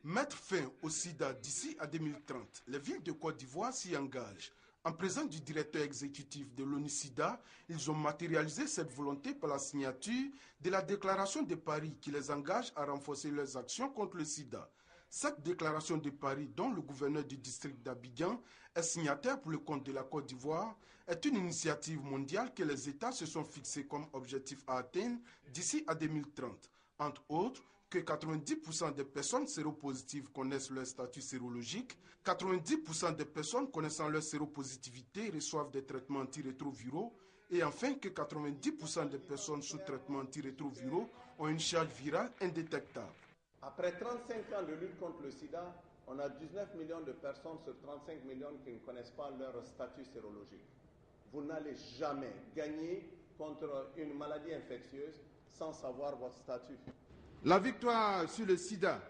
Mettre fin au sida d'ici à 2030, les villes de Côte d'Ivoire s'y engagent. En présence du directeur exécutif de l'ONU-SIDA, ils ont matérialisé cette volonté par la signature de la déclaration de Paris qui les engage à renforcer leurs actions contre le sida. Cette déclaration de Paris, dont le gouverneur du district d'Abidjan est signataire pour le compte de la Côte d'Ivoire, est une initiative mondiale que les États se sont fixés comme objectif à atteindre d'ici à 2030. Entre autres, que 90% des personnes séropositives connaissent leur statut sérologique, 90% des personnes connaissant leur séropositivité reçoivent des traitements antirétroviraux et enfin que 90% des personnes sous traitement antirétroviraux ont une charge virale indétectable. Après 35 ans de lutte contre le sida, on a 19 millions de personnes sur 35 millions qui ne connaissent pas leur statut sérologique. Vous n'allez jamais gagner contre une maladie infectieuse sans savoir votre statut. La victoire sur le sida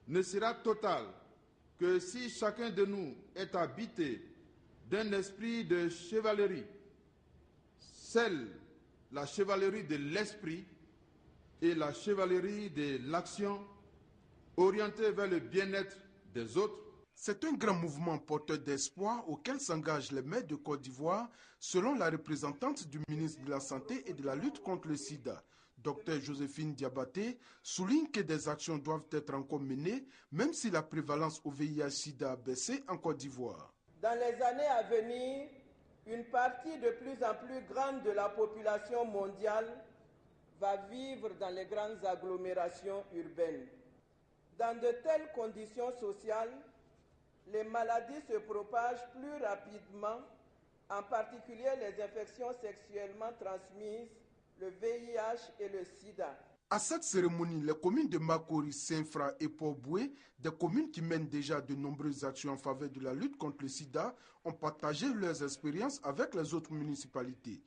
ne sera totale que si chacun de nous est habité d'un esprit de chevalerie, la chevalerie de l'esprit et la chevalerie de l'action orientée vers le bien-être des autres. C'est un grand mouvement porteur d'espoir auquel s'engagent les maires de Côte d'Ivoire, selon la représentante du ministre de la Santé et de la lutte contre le sida. Dr Joséphine Diabaté souligne que des actions doivent être encore menées, même si la prévalence au VIH-Sida a baissé en Côte d'Ivoire. Dans les années à venir, une partie de plus en plus grande de la population mondiale va vivre dans les grandes agglomérations urbaines. Dans de telles conditions sociales, les maladies se propagent plus rapidement, en particulier les infections sexuellement transmises, le VIH et le sida. À cette cérémonie, les communes de Makori, Saint-Fra et Port-Boué, des communes qui mènent déjà de nombreuses actions en faveur de la lutte contre le sida, ont partagé leurs expériences avec les autres municipalités.